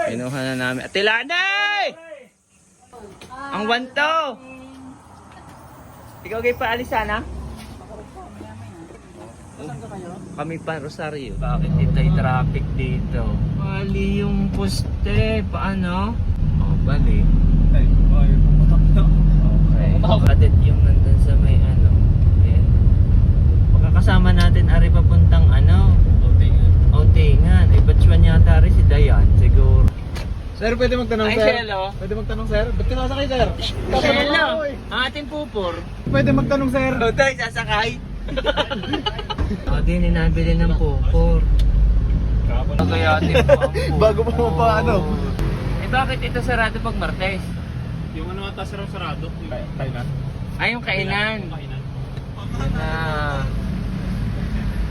Kinuha na namin. Ate Lanay! Ang wanto! Ikaw kayo paalis sana? Kami pa Rosario. Bakit ito'y traffic dito? Bali yung poste. Paano? Oh, bali. Okay. Kadet yung nandun sa may ano. Ayan. Makakasama natin ari papuntang ano. Outingan. Ay, batch 1 yata rin si Dayan. Siguro. Sir, pwede magtanong, Ay, sir? hello. Pwede magtanong, sir? Ba't kinasakay, sir? Hello. Ang ating pupor. Pwede magtanong, sir? O, tayo sasakay. O, di ninabili ng pupor. Kaya ating pupor. Bago pa mo pa, ano? Eh, bakit ito sarado pag Martes? Yung ano ata, sir, sarado. Kainan. Ay, yung kainan. Ah.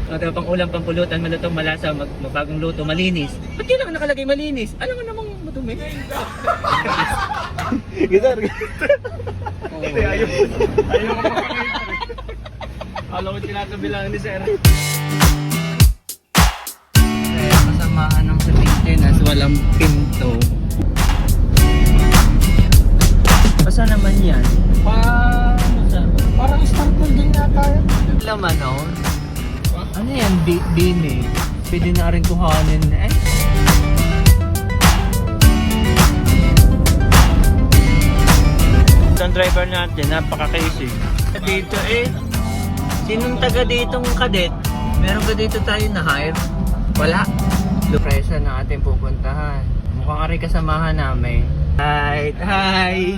Ito pang ulam, pang pulutan, malutong, malasa, mabagong luto, malinis. Ba't yun lang nakalagay malinis? Alam mo namang madumi. Gitar. Ayaw. Ayaw ko makakita. Alam ko tinatabilang ni sir. Kasamahan ng sa maintenance, walang pinto. Basta naman yan. Parang starter din yata yan. Laman o. Ano yan? Bini. Pwede na rin kuhanin eh. Ang driver natin, napaka-casing. Dito eh. Sinong taga ditong kadet? Meron ka dito tayo na hire? Wala. Lupresa na ating pupuntahan. Mukhang ari kasamahan namin. Hi!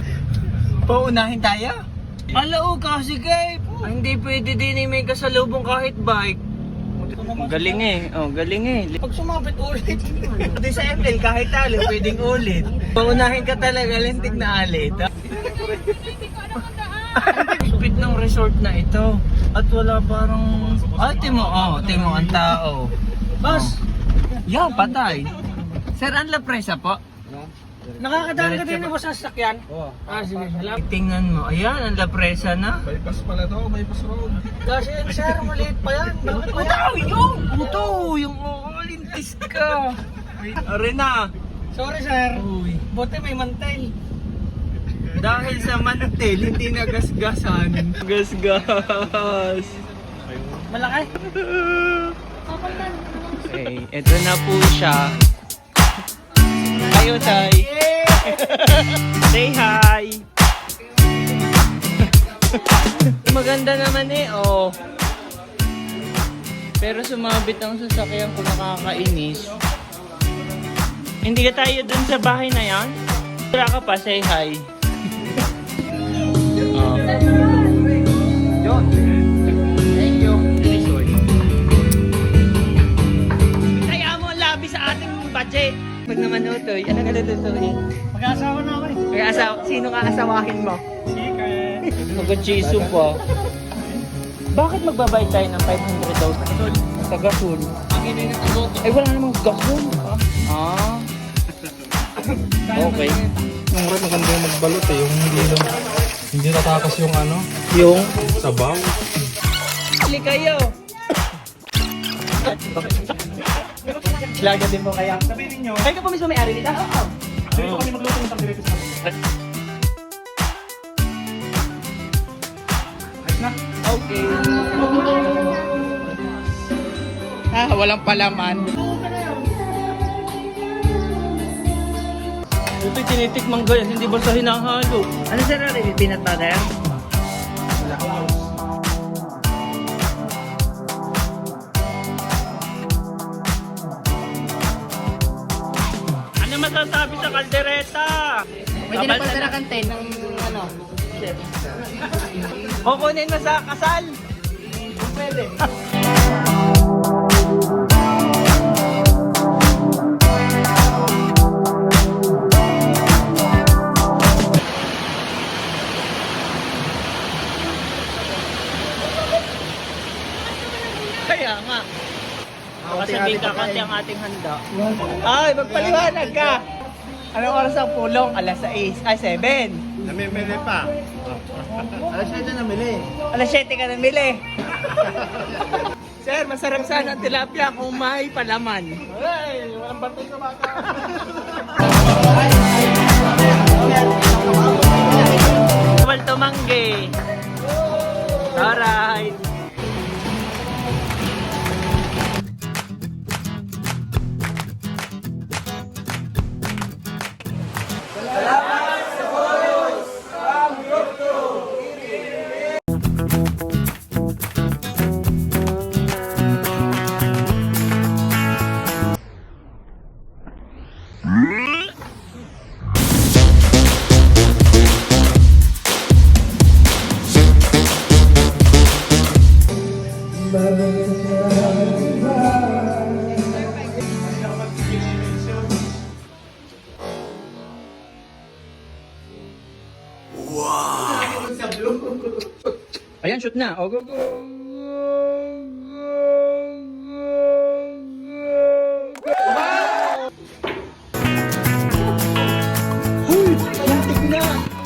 Paunahin tayo? Alao kasi kay. Hindi pwede din eh, may kasalubong kahit bike. Galing eh. Oh, galing eh. Pag sumapit ulit. Di sa ML kahit talo, pwedeng ulit. Paunahin ka talaga, lintik na alit. Speed ng resort na ito. At wala parang... timo ang tao. Bas! Yan, patay. Sir, ang lapresa po. Nakakadaan ka din na ba sa sasakyan? Oo. Sige. Salamat. Tingnan mo, ayan, ang lapresa na. Bypass pala to, bypass road. Kasi sir, maliit pa yan. Bakit pa yan? Puto, yung lintis ka. Are na. Sorry sir. Uy. Buti may mantel. Dahil sa mantel, hindi nagasgasan. Gasgas. Malaki. Okay, eto na po siya. Kayo, Tay. Say hi. Maganda naman eh, oh. Pero sumabit ang sasakyan ko, nakakainis. Hindi ka tayo dun sa bahay na yan? Wala ka pa, say hi. Oh. John. Thank you. Kaya mo labi sa ating budget. Pag naman utoy, ano ka lutuin? Mag-aasawa na ako eh. Mag-asawa, sino ka asawahin mo? Sige. Mag-chiso pa. Bakit magbabayad tayo ng 500 daw? Taga-full. Ay, wala namang gas-full. Okay. Yung red maganda yung magbalot eh. Yung hindi natakas yung ano. Yung? Sabaw. Hali kayo! Laga din po kaya. Sabihin ninyo. Kayo ka po mismo may-ari nito? Oo. Sabihin po kami magluto ng tanggiretes na. Ayos na? Okay. Walang palaman. Ito'y tinitikmang ganyan, hindi basta hinahalo. Ano sir, peanut butter? Ano masasabi sa kaldereta? Pwede na pagdarakan 10 ng ano, chef. Kukunin mo sa kasal? Pwede. Kaya nga. Kasabihin ka kasi ang ating handa. Ay, magpaliwanag ka! Anong oras ang pulong? Alas 6, ay 7. Namimili pa. Alas 7 namili. Alas 7 ka namili. Sir, masarap sana ang tilapia kung may palaman. Ay, walang bantay sa baka. Ayan, shoot na. O, go, go. Huy! Muntik na!